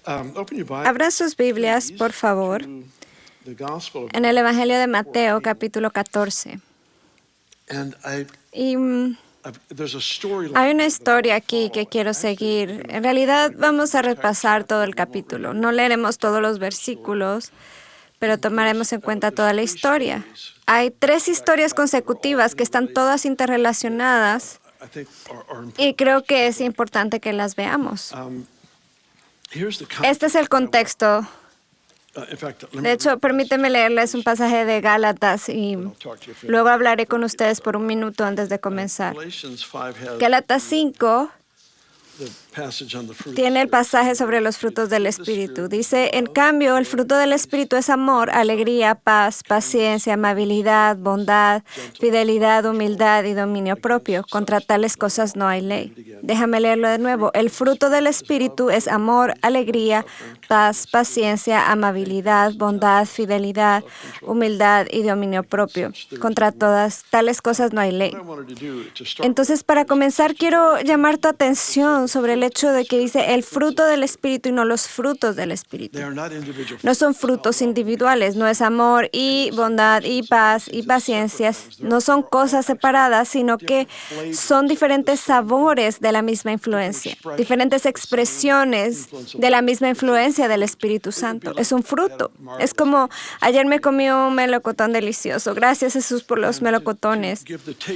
Abran sus Biblias, por favor, en el Evangelio de Mateo, capítulo 14. Y hay una historia aquí que quiero seguir. En realidad, vamos a repasar todo el capítulo. No leeremos todos los versículos, pero tomaremos en cuenta toda la historia. Hay 3 historias consecutivas que están todas interrelacionadas y creo que es importante que las veamos. Este es el contexto. De hecho, permíteme leerles un pasaje de Gálatas y luego hablaré con ustedes por un minuto antes de comenzar. Gálatas 5 tiene el pasaje sobre los frutos del Espíritu. Dice, en cambio, el fruto del Espíritu es amor, alegría, paz, paciencia, amabilidad, bondad, fidelidad, humildad y dominio propio. Contra tales cosas no hay ley. Déjame leerlo de nuevo. El fruto del Espíritu es amor, alegría, paz, paciencia, amabilidad, bondad, fidelidad, humildad y dominio propio. Contra todas tales cosas no hay ley. Entonces, para comenzar, quiero llamar tu atención sobre el hecho de que dice el fruto del Espíritu y no los frutos del Espíritu. No son frutos individuales, no es amor y bondad y paz y paciencia. No son cosas separadas, sino que son diferentes sabores de la misma influencia, diferentes expresiones de la misma influencia del Espíritu Santo. Es un fruto. Es como, ayer me comí un melocotón delicioso. Gracias, Jesús, por los melocotones.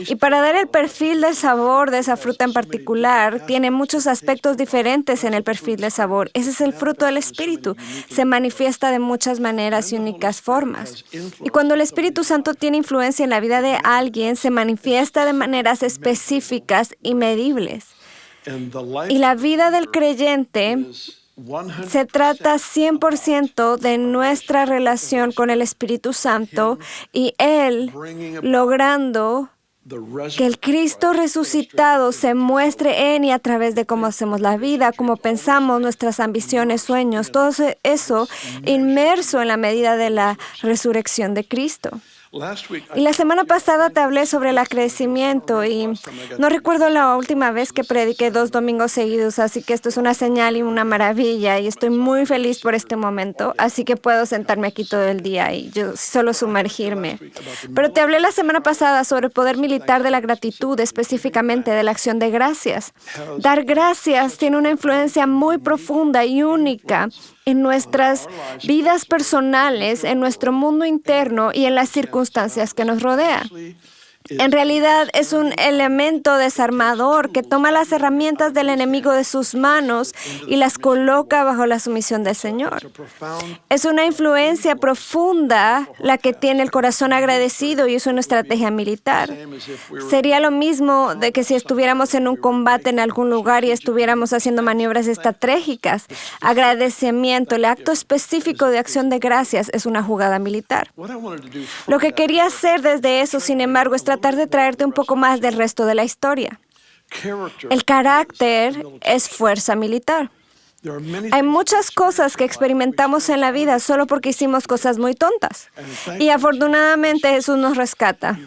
Y para dar el perfil del sabor de esa fruta en particular, tiene muchos aspectos diferentes en el perfil de sabor. Ese es el fruto del Espíritu. Se manifiesta de muchas maneras y únicas formas. Y cuando el Espíritu Santo tiene influencia en la vida de alguien, se manifiesta de maneras específicas y medibles. Y la vida del creyente se trata 100% de nuestra relación con el Espíritu Santo y Él logrando que el Cristo resucitado se muestre en y a través de cómo hacemos la vida, cómo pensamos, nuestras ambiciones, sueños, todo eso inmerso en la medida de la resurrección de Cristo. Y la semana pasada te hablé sobre el crecimiento y no recuerdo la última vez que prediqué 2 domingos seguidos, así que esto es una señal y una maravilla y estoy muy feliz por este momento, así que puedo sentarme aquí todo el día y yo solo sumergirme. Pero te hablé la semana pasada sobre el poder militar de la gratitud, específicamente de la acción de gracias. Dar gracias tiene una influencia muy profunda y única en nuestras vidas personales, en nuestro mundo interno y en las circunstancias que nos rodean. En realidad es un elemento desarmador que toma las herramientas del enemigo de sus manos y las coloca bajo la sumisión del Señor. Es una influencia profunda la que tiene el corazón agradecido y es una estrategia militar. Sería lo mismo de que si estuviéramos en un combate en algún lugar y estuviéramos haciendo maniobras estratégicas. Agradecimiento, el acto específico de acción de gracias es una jugada militar. Lo que quería hacer desde eso, sin embargo, es tratar de traerte un poco más del resto de la historia. El carácter es fuerza militar. Hay muchas cosas que experimentamos en la vida solo porque hicimos cosas muy tontas. Y afortunadamente Jesús nos rescata.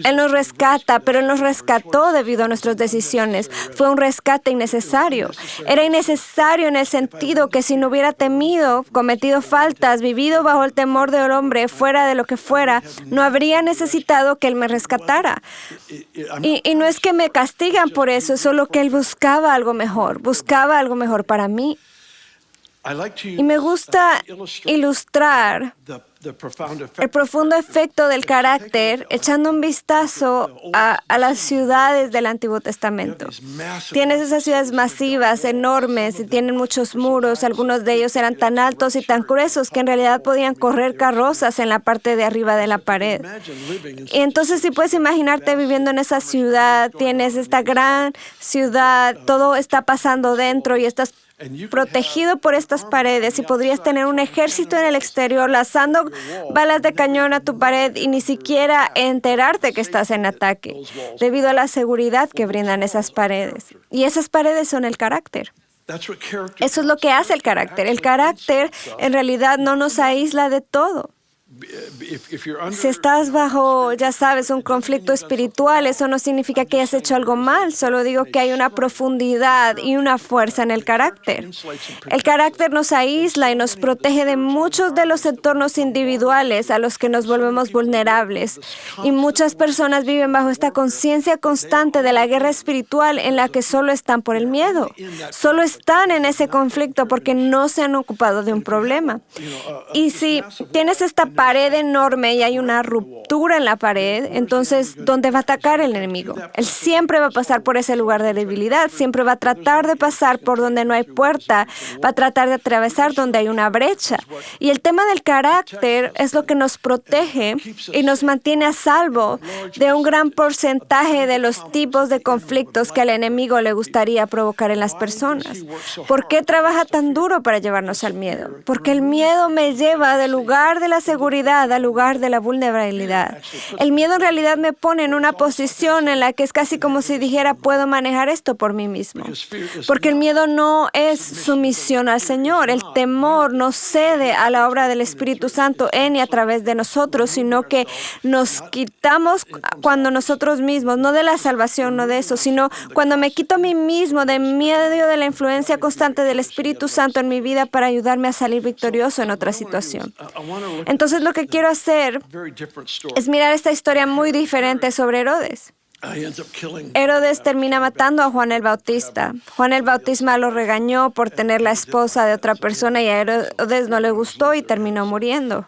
Él nos rescata, pero Él nos rescató debido a nuestras decisiones. Fue un rescate innecesario. Era innecesario en el sentido que si no hubiera temido, cometido faltas, vivido bajo el temor del hombre, fuera de lo que fuera, no habría necesitado que Él me rescatara. Y no es que me castigan por eso, es solo que Él buscaba algo mejor para mí. Y me gusta ilustrar el profundo efecto del carácter echando un vistazo a las ciudades del Antiguo Testamento. Tienes esas ciudades masivas, enormes, y tienen muchos muros. Algunos de ellos eran tan altos y tan gruesos que en realidad podían correr carrozas en la parte de arriba de la pared. Y entonces, si puedes imaginarte viviendo en esa ciudad, tienes esta gran ciudad, todo está pasando dentro y estás protegido por estas paredes y podrías tener un ejército en el exterior lanzando balas de cañón a tu pared y ni siquiera enterarte que estás en ataque debido a la seguridad que brindan esas paredes. Y esas paredes son el carácter. Eso es lo que hace el carácter. El carácter en realidad no nos aísla de todo. Si estás bajo, ya sabes, un conflicto espiritual, eso no significa que hayas hecho algo mal, solo digo que hay una profundidad y una fuerza en el carácter. El carácter nos aísla y nos protege de muchos de los entornos individuales a los que nos volvemos vulnerables. Y muchas personas viven bajo esta conciencia constante de la guerra espiritual en la que solo están por el miedo. Solo están en ese conflicto porque no se han ocupado de un problema. Y si tienes esta pared enorme y hay una ruptura en la pared, entonces, ¿dónde va a atacar el enemigo? Él siempre va a pasar por ese lugar de debilidad, siempre va a tratar de pasar por donde no hay puerta, va a tratar de atravesar donde hay una brecha. Y el tema del carácter es lo que nos protege y nos mantiene a salvo de un gran porcentaje de los tipos de conflictos que al enemigo le gustaría provocar en las personas. ¿Por qué trabaja tan duro para llevarnos al miedo? Porque el miedo me lleva del lugar de la seguridad al lugar de la vulnerabilidad. El miedo en realidad me pone en una posición en la que es casi como si dijera, puedo manejar esto por mí mismo. Porque el miedo no es sumisión al Señor. El temor no cede a la obra del Espíritu Santo en y a través de nosotros, sino que nos quitamos cuando nosotros mismos, no de la salvación, no de eso, sino cuando me quito a mí mismo de medio de la influencia constante del Espíritu Santo en mi vida para ayudarme a salir victorioso en otra situación. Entonces, lo que quiero hacer es mirar esta historia muy diferente sobre Herodes. Herodes termina matando a Juan el Bautista. Juan el Bautista lo regañó por tener la esposa de otra persona y a Herodes no le gustó y terminó muriendo.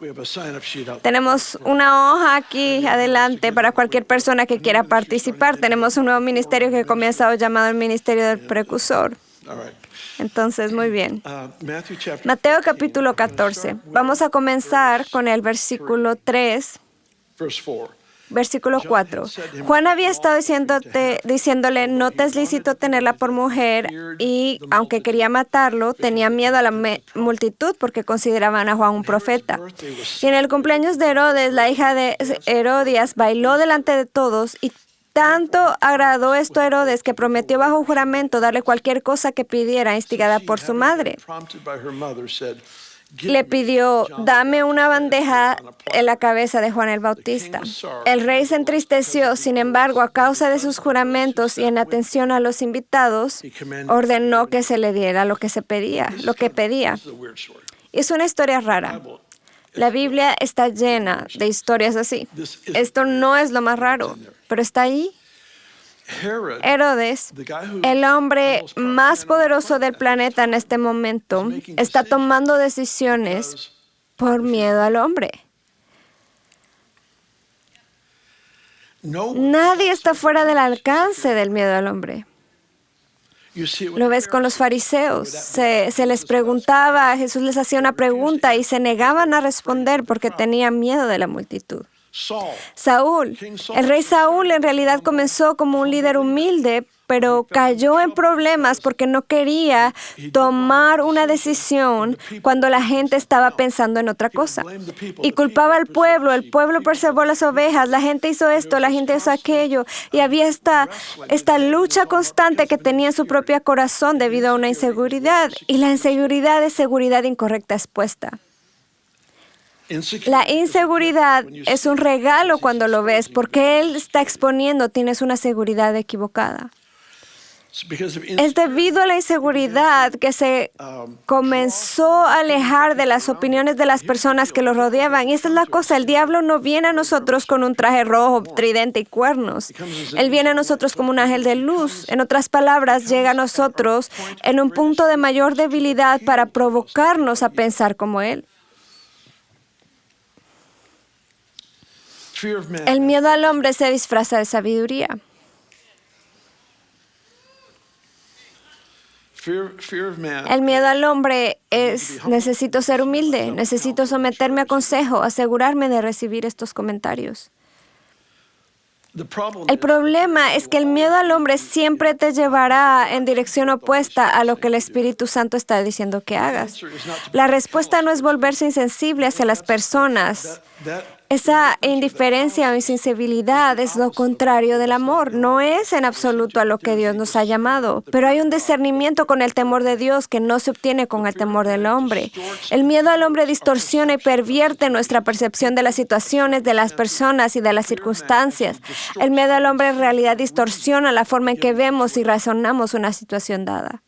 Tenemos una hoja aquí adelante para cualquier persona que quiera participar. Tenemos un nuevo ministerio que comienza hoy llamado el Ministerio del Precursor. Entonces, muy bien. Mateo capítulo 14. Vamos a comenzar con el versículo 3. Versículo 4. Juan había estado diciéndole, no te es lícito tenerla por mujer, y aunque quería matarlo, tenía miedo a la multitud porque consideraban a Juan un profeta. Y en el cumpleaños de Herodes, la hija de Herodías bailó delante de todos, y tanto agradó esto a Herodes que prometió bajo juramento darle cualquier cosa que pidiera, instigada por su madre. Le pidió, dame una bandeja en la cabeza de Juan el Bautista. El rey se entristeció, sin embargo, a causa de sus juramentos y en atención a los invitados, ordenó que se le diera lo que pedía. Es una historia rara. La Biblia está llena de historias así. Esto no es lo más raro, pero está ahí. Herodes, el hombre más poderoso del planeta en este momento, está tomando decisiones por miedo al hombre. Nadie está fuera del alcance del miedo al hombre. Lo ves con los fariseos. Se les preguntaba, Jesús les hacía una pregunta y se negaban a responder porque tenían miedo de la multitud. Saúl, el rey Saúl en realidad comenzó como un líder humilde, pero cayó en problemas porque no quería tomar una decisión cuando la gente estaba pensando en otra cosa. Y culpaba al pueblo, el pueblo preservó las ovejas, la gente hizo esto, la gente hizo aquello. Y había esta lucha constante que tenía en su propio corazón debido a una inseguridad. Y la inseguridad es seguridad incorrecta expuesta. La inseguridad es un regalo cuando lo ves, porque Él está exponiendo, tienes una seguridad equivocada. Es debido a la inseguridad que se comenzó a alejar de las opiniones de las personas que lo rodeaban. Y esta es la cosa, el diablo no viene a nosotros con un traje rojo, tridente y cuernos. Él viene a nosotros como un ángel de luz. En otras palabras, llega a nosotros en un punto de mayor debilidad para provocarnos a pensar como Él. El miedo al hombre se disfraza de sabiduría. El miedo al hombre es, necesito ser humilde, necesito someterme a consejo, asegurarme de recibir estos comentarios. El problema es que el miedo al hombre siempre te llevará en dirección opuesta a lo que el Espíritu Santo está diciendo que hagas. La respuesta no es volverse insensible hacia las personas. Esa indiferencia o insensibilidad es lo contrario del amor. No es en absoluto a lo que Dios nos ha llamado, pero hay un discernimiento con el temor de Dios que no se obtiene con el temor del hombre. El miedo al hombre distorsiona y pervierte nuestra percepción de las situaciones, de las personas y de las circunstancias. El miedo al hombre en realidad distorsiona la forma en que vemos y razonamos una situación dada.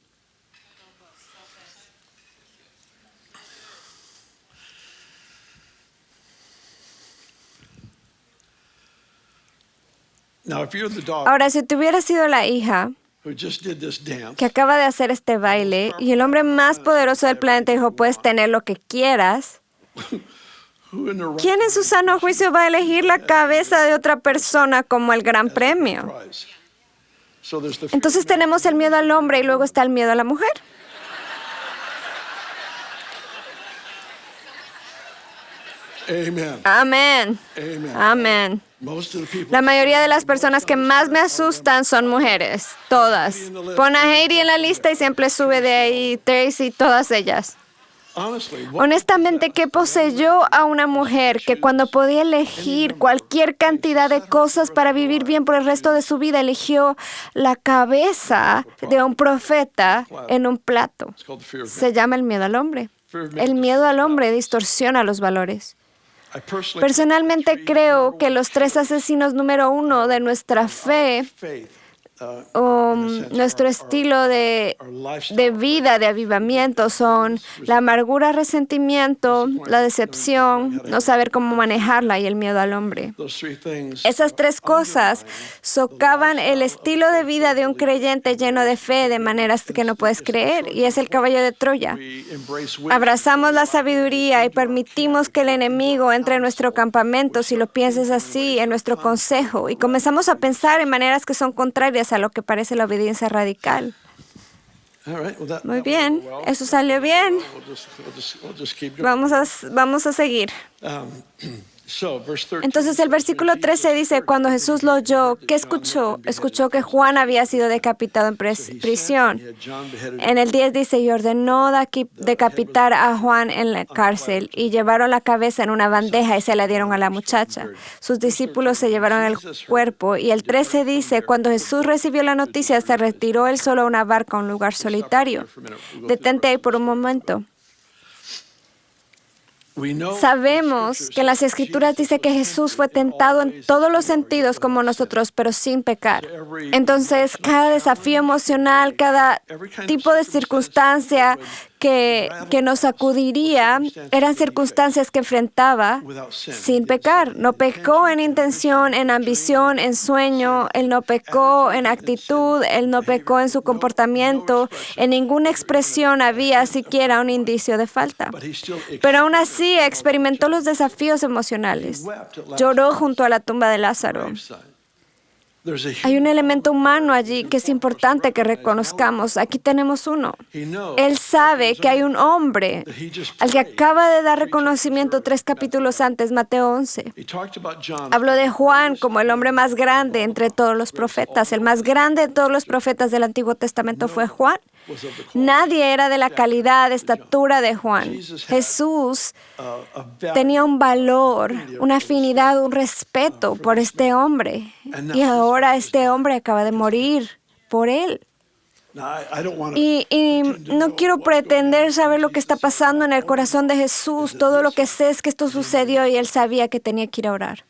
Ahora, si tú hubieras sido la hija que acaba de hacer este baile y el hombre más poderoso del planeta dijo, puedes tener lo que quieras, ¿quién en su sano juicio va a elegir la cabeza de otra persona como el gran premio? Entonces tenemos el miedo al hombre y luego está el miedo a la mujer. Amén. Amén. La mayoría de las personas que más me asustan son mujeres, todas. Pon a Heidi en la lista y siempre sube de ahí Tracy, todas ellas. Honestamente, ¿qué poseyó a una mujer que cuando podía elegir cualquier cantidad de cosas para vivir bien por el resto de su vida, eligió la cabeza de un profeta en un plato? Se llama el miedo al hombre. El miedo al hombre distorsiona los valores. Personalmente creo que los 3 asesinos número 1 de nuestra fe o nuestro estilo de vida, de avivamiento, son la amargura, resentimiento, la decepción, no saber cómo manejarla y el miedo al hombre. Esas 3 cosas socavan el estilo de vida de un creyente lleno de fe de maneras que no puedes creer, y es el caballo de Troya. Abrazamos la sabiduría y permitimos que el enemigo entre en nuestro campamento, si lo piensas así, en nuestro consejo, y comenzamos a pensar en maneras que son contrarias a lo que parece la obediencia radical. Muy bien, eso salió bien. Vamos a seguir. Entonces el versículo 13 dice, cuando Jesús lo oyó, ¿qué escuchó? Escuchó que Juan había sido decapitado en prisión. En el 10 dice, y ordenó decapitar a Juan en la cárcel, y llevaron la cabeza en una bandeja y se la dieron a la muchacha. Sus discípulos se llevaron el cuerpo. Y el 13 dice, cuando Jesús recibió la noticia, se retiró él solo a una barca, a un lugar solitario. Detente ahí por un momento. Sabemos que en las Escrituras dice que Jesús fue tentado en todos los sentidos como nosotros, pero sin pecar. Entonces, cada desafío emocional, cada tipo de circunstancia que nos sacudiría, eran circunstancias que enfrentaba sin pecar. No pecó en intención, en ambición, en sueño. Él no pecó en actitud. Él no pecó en su comportamiento. En ninguna expresión había siquiera un indicio de falta. Pero aún así experimentó los desafíos emocionales. Lloró junto a la tumba de Lázaro. Hay un elemento humano allí que es importante que reconozcamos. Aquí tenemos uno. Él sabe que hay un hombre al que acaba de dar reconocimiento 3 capítulos antes, Mateo 11. Habló de Juan como el hombre más grande entre todos los profetas. El más grande de todos los profetas del Antiguo Testamento fue Juan. Nadie era de la calidad, estatura de Juan. Jesús tenía un valor, una afinidad, un respeto por este hombre. Y ahora este hombre acaba de morir por él. Y no quiero pretender saber lo que está pasando en el corazón de Jesús. Todo lo que sé es que esto sucedió y él sabía que tenía que ir a orar.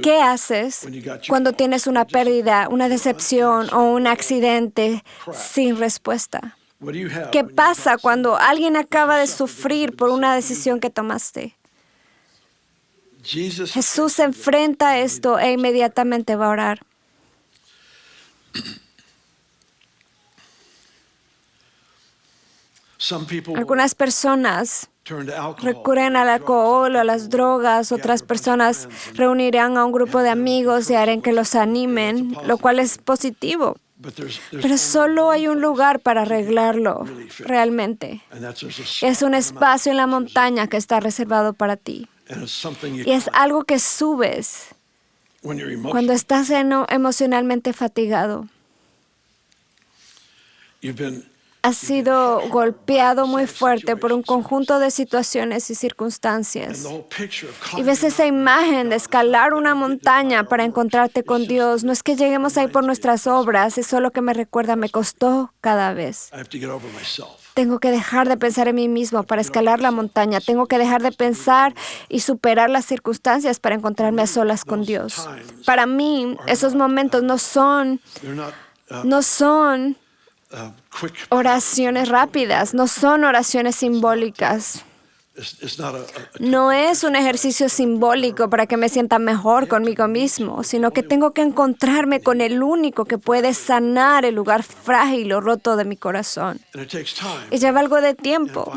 ¿Qué haces cuando tienes una pérdida, una decepción o un accidente sin respuesta? ¿Qué pasa cuando alguien acaba de sufrir por una decisión que tomaste? Jesús se enfrenta a esto e inmediatamente va a orar. Algunas personas recurren al alcohol o a las drogas. Otras personas reunirán a un grupo de amigos y harán que los animen, lo cual es positivo. Pero solo hay un lugar para arreglarlo realmente. Es un espacio en la montaña que está reservado para ti. Y es algo que subes cuando estás emocionalmente fatigado. ha sido golpeado muy fuerte por un conjunto de situaciones y circunstancias. Y ves esa imagen de escalar una montaña para encontrarte con Dios. No es que lleguemos ahí por nuestras obras, es solo que me recuerda, me costó cada vez. Tengo que dejar de pensar en mí mismo para escalar la montaña. Tengo que dejar de pensar y superar las circunstancias para encontrarme a solas con Dios. Para mí, esos momentos no son oraciones rápidas, no son oraciones simbólicas. No es un ejercicio simbólico para que me sienta mejor conmigo mismo, sino que tengo que encontrarme con el único que puede sanar el lugar frágil o roto de mi corazón. Y lleva algo de tiempo.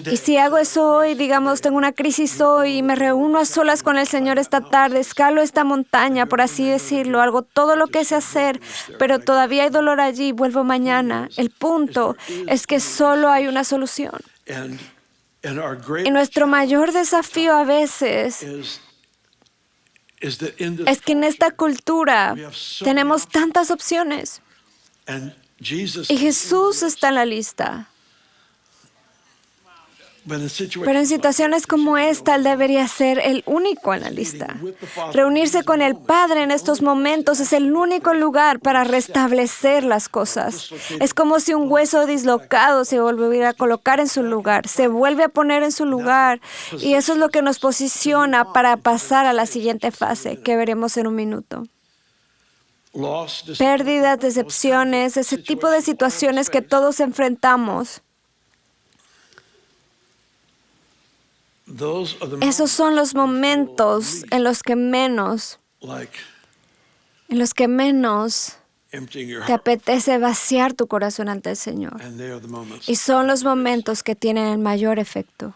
Y si hago eso hoy, digamos, tengo una crisis hoy y me reúno a solas con el Señor esta tarde, escalo esta montaña, por así decirlo, hago todo lo que sé hacer, pero todavía hay dolor allí, vuelvo mañana. El punto es que solo hay una solución. Y nuestro mayor desafío a veces es que en esta cultura tenemos tantas opciones y Jesús está en la lista. Pero en situaciones como esta, Él debería ser el único en la lista. Reunirse con el Padre en estos momentos es el único lugar para restablecer las cosas. Es como si un hueso dislocado se volviera a colocar en su lugar, se vuelve a poner en su lugar, y eso es lo que nos posiciona para pasar a la siguiente fase, que veremos en un minuto. Pérdidas, decepciones, ese tipo de situaciones que todos enfrentamos. Esos son los momentos en los que menos te apetece vaciar tu corazón ante el Señor. Y son los momentos que tienen el mayor efecto.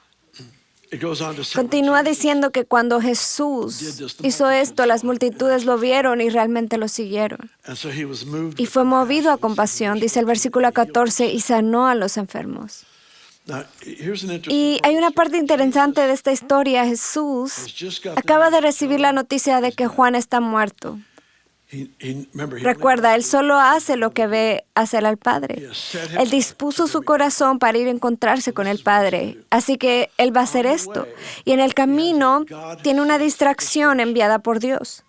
Continúa diciendo que cuando Jesús hizo esto, las multitudes lo vieron y realmente lo siguieron. Y fue movido a compasión, dice el versículo 14, y sanó a los enfermos. Y hay una parte interesante de esta historia. Jesús acaba de recibir la noticia de que Juan está muerto. Recuerda, Él solo hace lo que ve hacer al Padre. Él dispuso su corazón para ir a encontrarse con el Padre. Así que Él va a hacer esto. Y en el camino tiene una distracción enviada por Dios.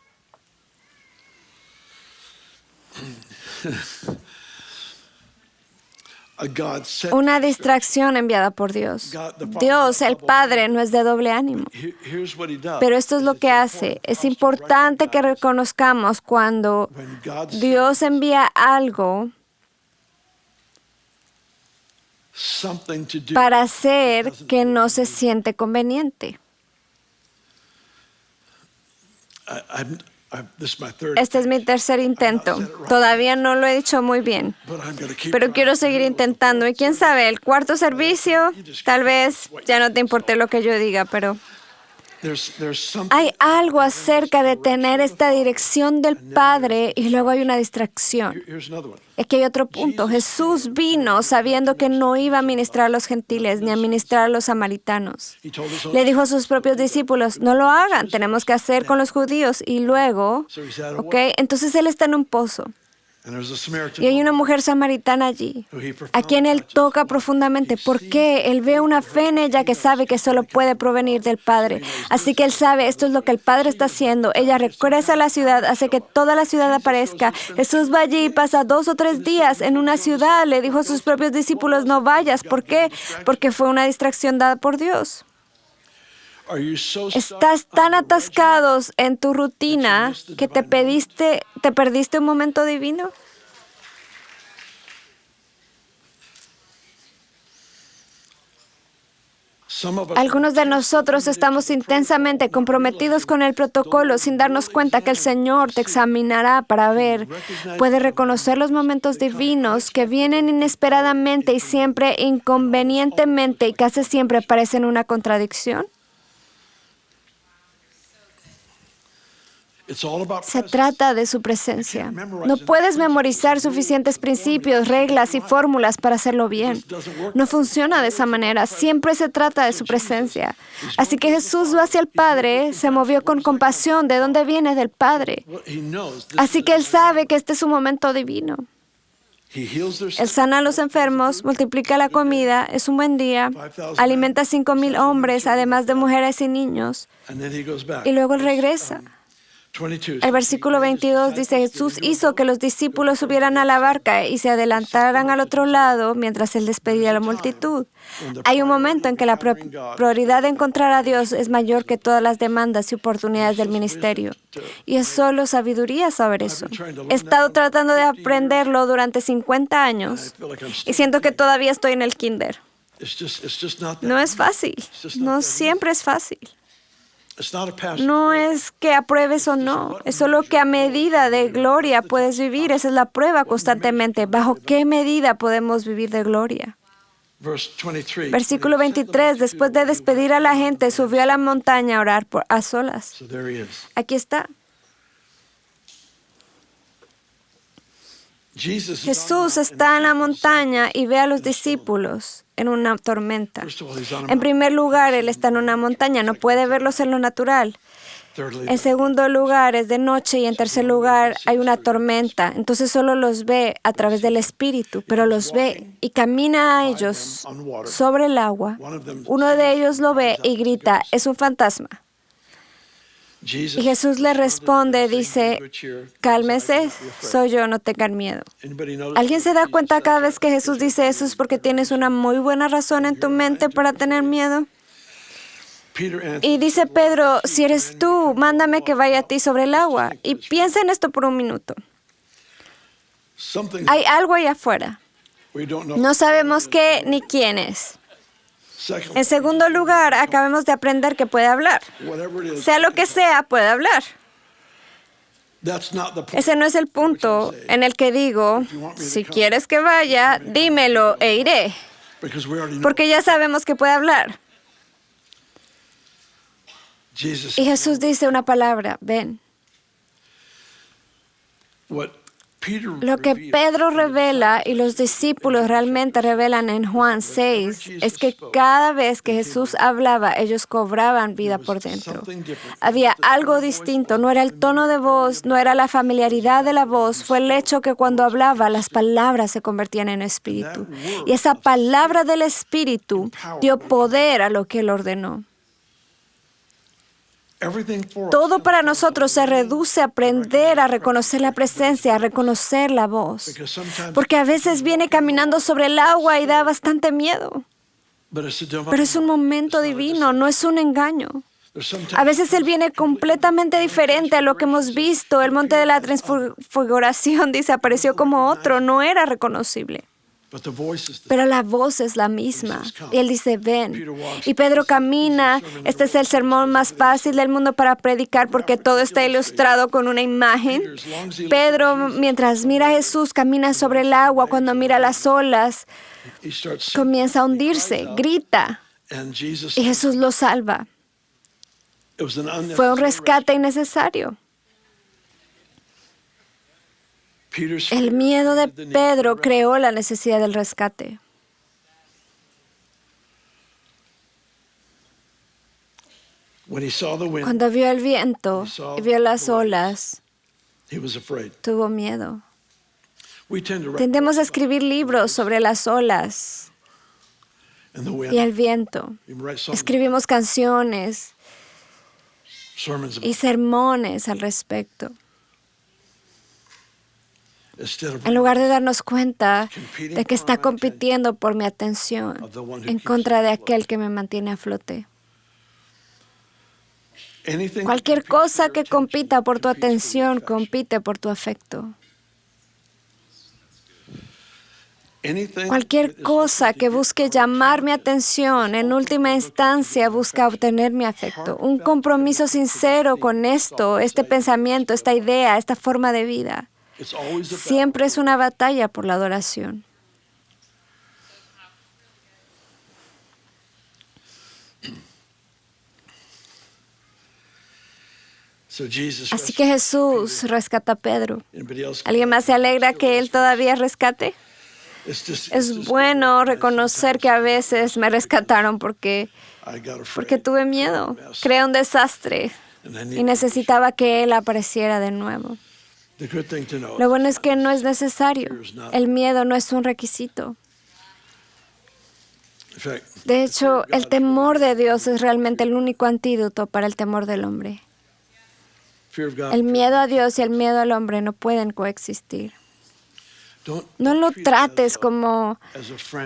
Una distracción enviada por Dios. Dios, el Padre, no es de doble ánimo. Pero esto es lo que hace. Es importante que reconozcamos cuando Dios envía algo para hacer que no se siente conveniente. Este es mi tercer intento. Todavía no lo he dicho muy bien, pero quiero seguir intentando. Y quién sabe, el cuarto servicio, tal vez ya no te importe lo que yo diga, pero hay algo acerca de tener esta dirección del Padre y luego hay una distracción. Aquí hay otro punto. Jesús vino sabiendo que no iba a ministrar a los gentiles ni a ministrar a los samaritanos. Le dijo a sus propios discípulos, no lo hagan, tenemos que hacer con los judíos. Y luego, entonces Él está en un pozo. Y hay una mujer samaritana allí, a quien Él toca profundamente. ¿Por qué? Él ve una fe en ella que sabe que solo puede provenir del Padre. Así que Él sabe, esto es lo que el Padre está haciendo. Ella regresa a la ciudad, hace que toda la ciudad aparezca. Jesús va allí y pasa 2 o 3 días en una ciudad. Le dijo a sus propios discípulos, no vayas. ¿Por qué? Porque fue una distracción dada por Dios. ¿Estás tan atascados en tu rutina que te perdiste un momento divino? Algunos de nosotros estamos intensamente comprometidos con el protocolo sin darnos cuenta que el Señor te examinará para ver. ¿Puedes reconocer los momentos divinos que vienen inesperadamente y siempre inconvenientemente y casi siempre parecen una contradicción? Se trata de su presencia. No puedes memorizar suficientes principios, reglas y fórmulas para hacerlo bien. No funciona de esa manera. Siempre se trata de su presencia. Así que Jesús va hacia el Padre, se movió con compasión. ¿De dónde viene? Del Padre. Así que Él sabe que este es un momento divino. Él sana a los enfermos, multiplica la comida, es un buen día, alimenta a 5,000 hombres, además de mujeres y niños, y luego él regresa. El versículo 22 dice, Jesús hizo que los discípulos subieran a la barca y se adelantaran al otro lado mientras él despedía a la multitud. Hay un momento en que la prioridad de encontrar a Dios es mayor que todas las demandas y oportunidades del ministerio. Y es solo sabiduría saber eso. He estado tratando de aprenderlo durante 50 años y siento que todavía estoy en el kinder. No es fácil. No siempre es fácil. No es que apruebes o no, es solo que a medida de gloria puedes vivir. Esa es la prueba constantemente. ¿Bajo qué medida podemos vivir de gloria? Versículo 23, después de despedir a la gente, subió a la montaña a orar a solas. Aquí está. Jesús está en la montaña y ve a los discípulos en una tormenta. En primer lugar, Él está en una montaña, no puede verlos en lo natural. En segundo lugar, es de noche y en tercer lugar, hay una tormenta. Entonces solo los ve a través del Espíritu, pero los ve y camina a ellos sobre el agua. Uno de ellos lo ve y grita, es un fantasma. Y Jesús le responde, dice, cálmese, soy yo, no tengan miedo. ¿Alguien se da cuenta cada vez que Jesús dice eso es porque tienes una muy buena razón en tu mente para tener miedo? Y dice Pedro, si eres tú, mándame que vaya a ti sobre el agua. Y piensa en esto por un minuto. Hay algo allá afuera. No sabemos qué ni quién es. En segundo lugar, acabamos de aprender que puede hablar. Sea lo que sea, puede hablar. Ese no es el punto en el que digo, si quieres que vaya, dímelo e iré. Porque ya sabemos que puede hablar. Y Jesús dice una palabra, ven. Lo que Pedro revela y los discípulos realmente revelan en Juan 6 es que cada vez que Jesús hablaba, ellos cobraban vida por dentro. Había algo distinto, no era el tono de voz, no era la familiaridad de la voz, fue el hecho que cuando hablaba, las palabras se convertían en espíritu. Y esa palabra del espíritu dio poder a lo que él ordenó. Todo para nosotros se reduce a aprender a reconocer la presencia, a reconocer la voz. Porque a veces viene caminando sobre el agua y da bastante miedo. Pero es un momento divino, no es un engaño. A veces Él viene completamente diferente a lo que hemos visto. El monte de la transfiguración dice, apareció como otro, no era reconocible. Pero la voz es la misma. Y Él dice, ven. Y Pedro camina. Este es el sermón más fácil del mundo para predicar porque todo está ilustrado con una imagen. Pedro, mientras mira a Jesús, camina sobre el agua. Cuando mira las olas, comienza a hundirse, grita. Y Jesús lo salva. Fue un rescate innecesario. El miedo de Pedro creó la necesidad del rescate. Cuando vio el viento y vio las olas, tuvo miedo. Tendemos a escribir libros sobre las olas y el viento. Escribimos canciones y sermones al respecto. En lugar de darnos cuenta de que está compitiendo por mi atención en contra de aquel que me mantiene a flote. Cualquier cosa que compita por tu atención, compite por tu afecto. Cualquier cosa que busque llamar mi atención, en última instancia busca obtener mi afecto. Un compromiso sincero con esto, este pensamiento, esta idea, esta forma de vida. Siempre es una batalla por la adoración. Así que Jesús rescata a Pedro. ¿Alguien más se alegra que Él todavía rescate? Es bueno reconocer que a veces me rescataron porque tuve miedo. Creé un desastre y necesitaba que Él apareciera de nuevo. Lo bueno es que no es necesario. El miedo no es un requisito. De hecho, el temor de Dios es realmente el único antídoto para el temor del hombre. El miedo a Dios y el miedo al hombre no pueden coexistir. No lo trates como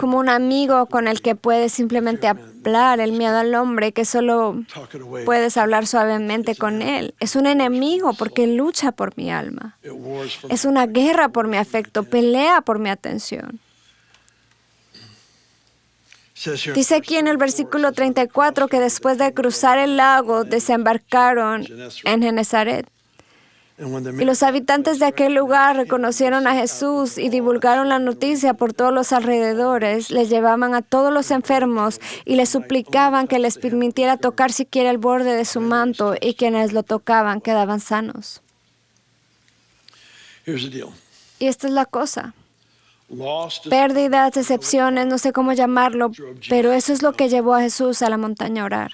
un amigo con el que puedes simplemente hablar el miedo al hombre, que solo puedes hablar suavemente con él. Es un enemigo porque lucha por mi alma. Es una guerra por mi afecto, pelea por mi atención. Dice aquí en el versículo 34 que después de cruzar el lago desembarcaron en Genesaret. Y los habitantes de aquel lugar reconocieron a Jesús y divulgaron la noticia por todos los alrededores. Les llevaban a todos los enfermos y les suplicaban que les permitiera tocar siquiera el borde de su manto, y quienes lo tocaban quedaban sanos. Y esta es la cosa. Pérdidas, decepciones, no sé cómo llamarlo, pero eso es lo que llevó a Jesús a la montaña a orar.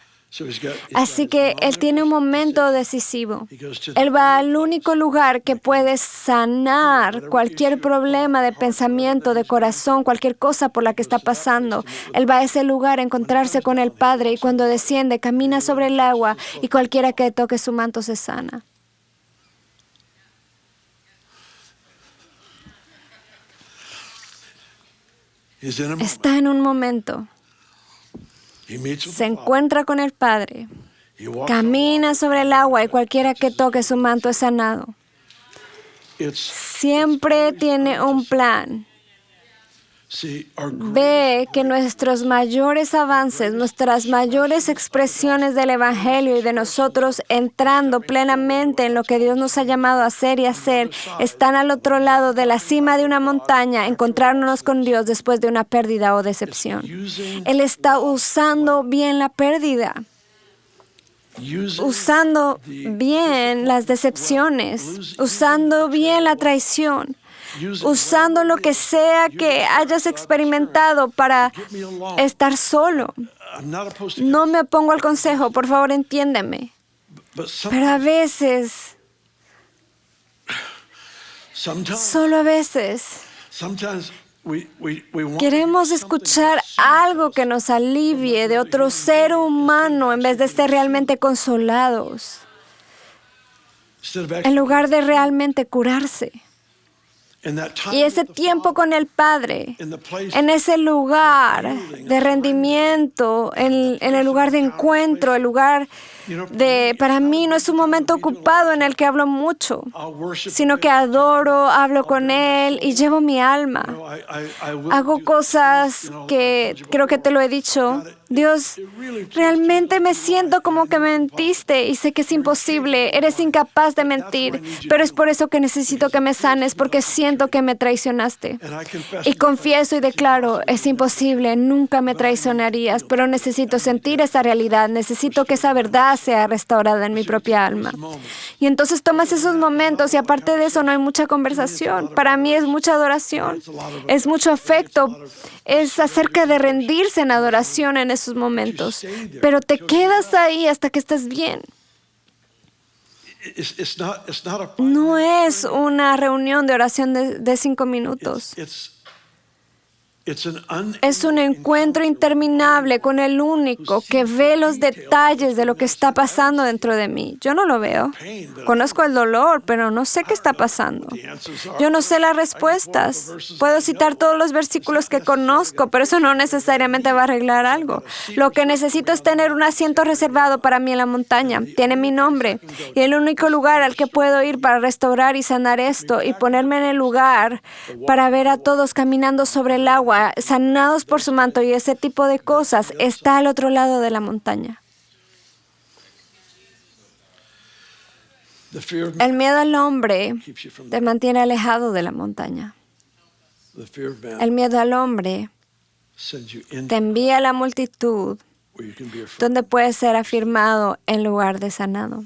Así que Él tiene un momento decisivo. Él va al único lugar que puede sanar cualquier problema de pensamiento, de corazón, cualquier cosa por la que está pasando. Él va a ese lugar a encontrarse con el Padre, y cuando desciende, camina sobre el agua, y cualquiera que toque su manto se sana. Está en un momento. Se encuentra con el Padre, camina sobre el agua, y cualquiera que toque su manto es sanado. Siempre tiene un plan. Ve que nuestros mayores avances, nuestras mayores expresiones del Evangelio y de nosotros entrando plenamente en lo que Dios nos ha llamado a hacer y hacer, están al otro lado de la cima de una montaña, encontrarnos con Dios después de una pérdida o decepción. Él está usando bien la pérdida, usando bien las decepciones, usando bien la traición, usando lo que sea que hayas experimentado para estar solo. No me opongo al consejo, por favor, entiéndeme. Pero a veces, solo a veces, queremos escuchar algo que nos alivie de otro ser humano en vez de ser realmente consolados, en lugar de realmente curarse. Y ese tiempo con el Padre, en ese lugar de rendimiento, en el lugar de encuentro, el lugar para mí no es un momento ocupado en el que hablo mucho, sino que adoro, hablo con Él y llevo mi alma. Hago cosas que creo que te lo he dicho. Dios, realmente me siento como que me mentiste y sé que es imposible, eres incapaz de mentir, pero es por eso que necesito que me sanes, porque siento que me traicionaste. Y confieso y declaro, es imposible, nunca me traicionarías, pero necesito sentir esa realidad, necesito que esa verdad sea restaurada en mi propia alma. Y entonces tomas esos momentos y aparte de eso no hay mucha conversación. Para mí es mucha adoración, es mucho afecto, es acerca de rendirse en adoración en esos momentos. Pero te quedas ahí hasta que estés bien. No es una reunión de oración de 5 minutos. Es un encuentro interminable con el único que ve los detalles de lo que está pasando dentro de mí. Yo no lo veo. Conozco el dolor, pero no sé qué está pasando. Yo no sé las respuestas. Puedo citar todos los versículos que conozco, pero eso no necesariamente va a arreglar algo. Lo que necesito es tener un asiento reservado para mí en la montaña. Tiene mi nombre. Y el único lugar al que puedo ir para restaurar y sanar esto y ponerme en el lugar para ver a todos caminando sobre el agua, sanados por su manto y ese tipo de cosas, está al otro lado de la montaña. El miedo al hombre te mantiene alejado de la montaña. El miedo al hombre te envía a la multitud donde puedes ser afirmado en lugar de sanado.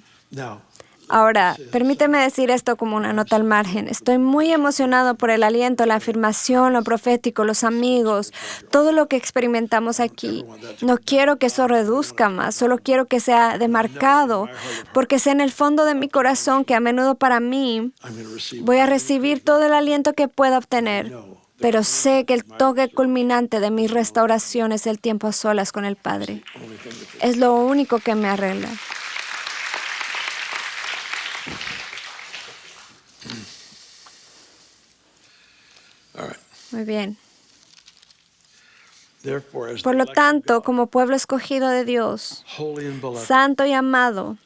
Ahora, permíteme decir esto como una nota al margen. Estoy muy emocionado por el aliento, la afirmación, lo profético, los amigos, todo lo que experimentamos aquí. No quiero que eso reduzca más, solo quiero que sea demarcado, porque sé en el fondo de mi corazón que a menudo para mí voy a recibir todo el aliento que pueda obtener. Pero sé que el toque culminante de mi restauración es el tiempo a solas con el Padre. Es lo único que me arregla. Muy bien. Por lo tanto, como pueblo escogido de Dios, santo y amado,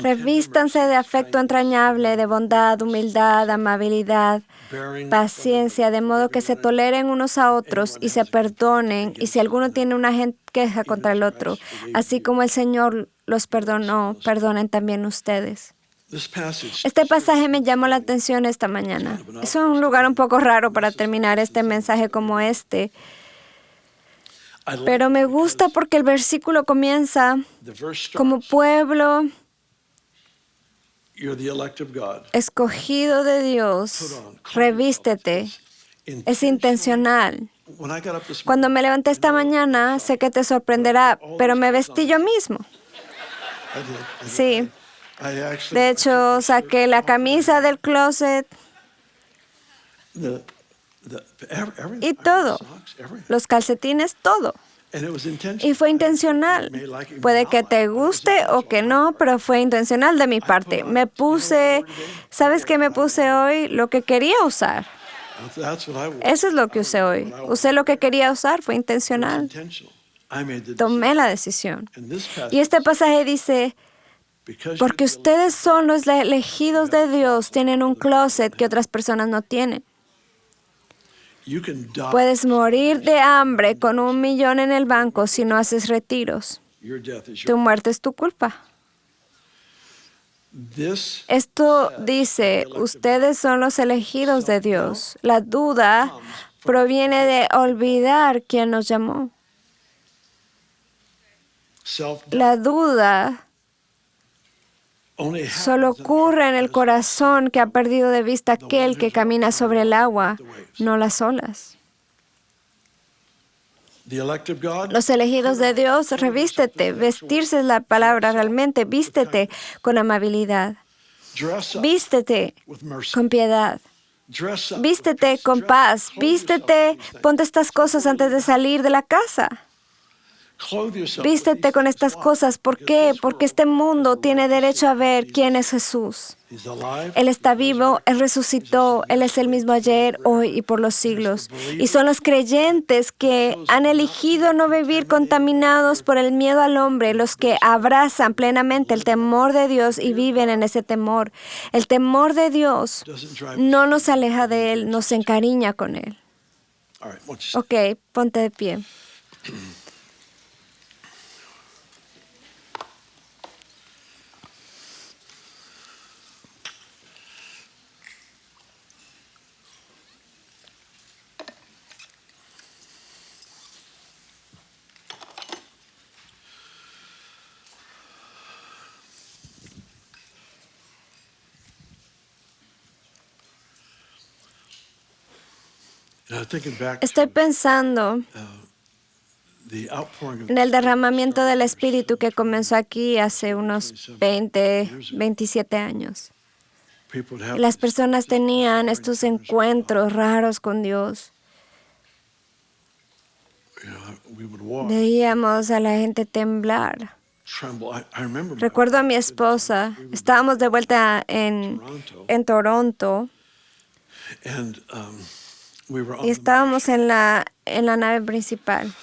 revístanse de afecto entrañable, de bondad, humildad, amabilidad, paciencia, de modo que se toleren unos a otros y se perdonen, y si alguno tiene una queja contra el otro, así como el Señor los perdonó, perdonen también ustedes. Este pasaje me llamó la atención esta mañana. Es un lugar un poco raro para terminar este mensaje como este, pero me gusta porque el versículo comienza como pueblo escogido de Dios, revístete. Es intencional. Cuando me levanté esta mañana, sé que te sorprenderá, pero me vestí yo mismo. Sí. De hecho, saqué la camisa del closet y todo. Los calcetines, todo. Y fue intencional. Puede que te guste o que no, pero fue intencional de mi parte. Me puse, ¿sabes qué me puse hoy? Lo que quería usar. Eso es lo que usé hoy. Usé lo que quería usar, fue intencional. Tomé la decisión. Y este pasaje dice, porque ustedes son los elegidos de Dios, tienen un closet que otras personas no tienen. Puedes morir de hambre con $1 millón en el banco si no haces retiros. Tu muerte es tu culpa. Esto dice, ustedes son los elegidos de Dios. La duda proviene de olvidar quién nos llamó. La duda solo ocurre en el corazón que ha perdido de vista aquel que camina sobre el agua, no las olas. Los elegidos de Dios, revístete. Vestirse es la palabra realmente. Vístete con amabilidad. Vístete con piedad. Vístete con paz. Vístete, ponte estas cosas antes de salir de la casa. Vístete con estas cosas. ¿Por qué? Porque este mundo tiene derecho a ver quién es Jesús. Él está vivo, Él resucitó, Él es el mismo ayer, hoy y por los siglos. Y son los creyentes que han elegido no vivir contaminados por el miedo al hombre, los que abrazan plenamente el temor de Dios y viven en ese temor. El temor de Dios no nos aleja de Él, nos encariña con Él. Ok, ponte de pie. Estoy pensando en el derramamiento del Espíritu que comenzó aquí hace unos 27 años. Las personas tenían estos encuentros raros con Dios. Veíamos a la gente temblar. Recuerdo a mi esposa. Estábamos de vuelta en Toronto. Y estábamos en la nave principal.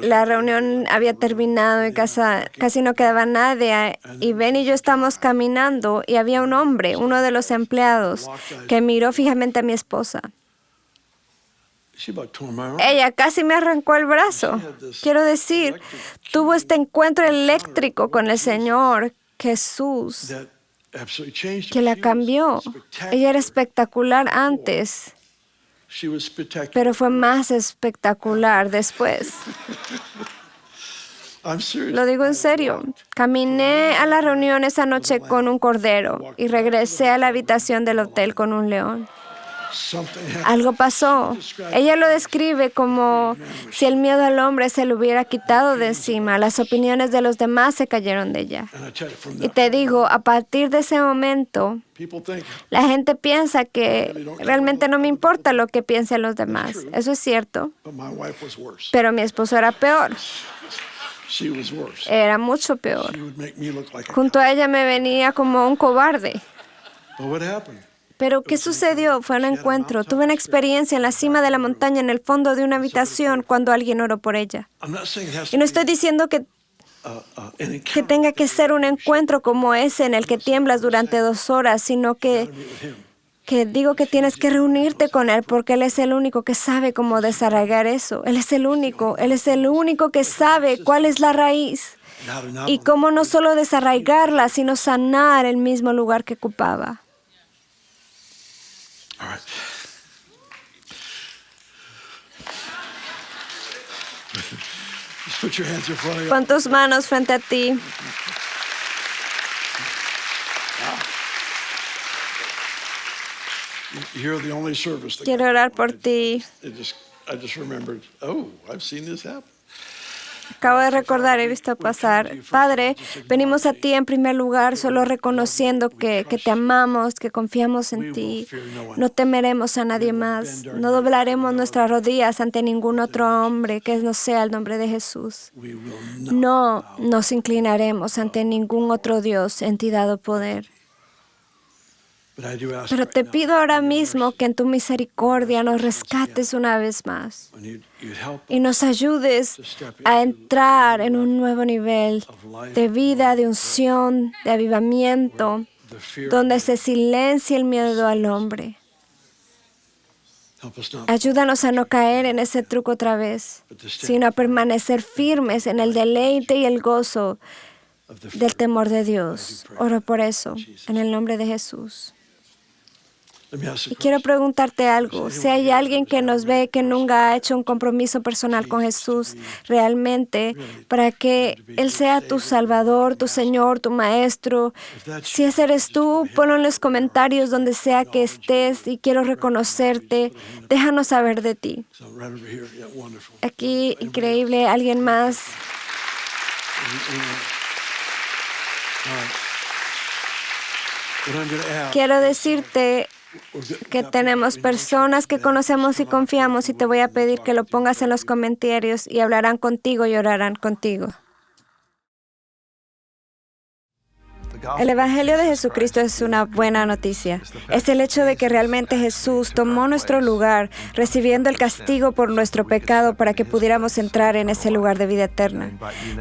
La reunión había terminado y casi no quedaba nadie. Y Ben y yo estábamos caminando y había un hombre, uno de los empleados, que miró fijamente a mi esposa. Ella casi me arrancó el brazo. Quiero decir, tuvo este encuentro eléctrico con el Señor Jesús que la cambió. Ella era espectacular antes, pero fue más espectacular después. Lo digo en serio. Caminé a la reunión esa noche con un cordero y regresé a la habitación del hotel con un león. Algo pasó. Ella lo describe como si el miedo al hombre se le hubiera quitado de encima. Las opiniones de los demás se cayeron de ella. Y te digo, a partir de ese momento, la gente piensa que realmente no me importa lo que piensen los demás. Eso es cierto. Pero mi esposo era peor. Era mucho peor. Junto a ella me venía como un cobarde. Pero ¿qué sucedió? Fue un encuentro. Tuve una experiencia en la cima de la montaña, en el fondo de una habitación, cuando alguien oró por ella. Y no estoy diciendo que tenga que ser un encuentro como ese en el que tiemblas durante 2 horas, sino que digo que tienes que reunirte con Él porque Él es el único que sabe cómo desarraigar eso. Él es el único que sabe cuál es la raíz y cómo no solo desarraigarla, sino sanar el mismo lugar que ocupaba. All right. Just put your hands in front of you. Pon tus manos frente a ti. You're the only service that Quiero orar por ti. I just remembered, oh, I've seen this happen. Acabo de recordar, he visto pasar. Padre, venimos a ti en primer lugar, solo reconociendo que te amamos, que confiamos en ti. No temeremos a nadie más. No doblaremos nuestras rodillas ante ningún otro hombre que no sea el nombre de Jesús. No nos inclinaremos ante ningún otro Dios, entidad o poder. Pero te pido ahora mismo que en tu misericordia nos rescates una vez más y nos ayudes a entrar en un nuevo nivel de vida, de unción, de avivamiento, donde se silencia el miedo al hombre. Ayúdanos a no caer en ese truco otra vez, sino a permanecer firmes en el deleite y el gozo del temor de Dios. Oro por eso, en el nombre de Jesús. Y quiero preguntarte algo. Si hay alguien que nos ve que nunca ha hecho un compromiso personal con Jesús realmente para que Él sea tu Salvador, tu Señor, tu Maestro, si ese eres tú, ponlo en los comentarios donde sea que estés y quiero reconocerte. Déjanos saber de ti. Aquí, increíble, alguien más. Quiero decirte que tenemos personas que conocemos y confiamos y te voy a pedir que lo pongas en los comentarios y hablarán contigo y orarán contigo. El Evangelio de Jesucristo es una buena noticia. Es el hecho de que realmente Jesús tomó nuestro lugar, recibiendo el castigo por nuestro pecado para que pudiéramos entrar en ese lugar de vida eterna.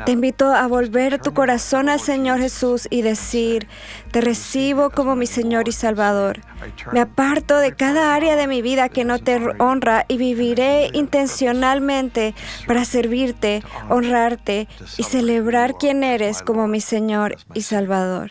Te invito a volver tu corazón al Señor Jesús y decir, te recibo como mi Señor y Salvador. Me aparto de cada área de mi vida que no te honra y viviré intencionalmente para servirte, honrarte y celebrar quién eres como mi Señor y Salvador.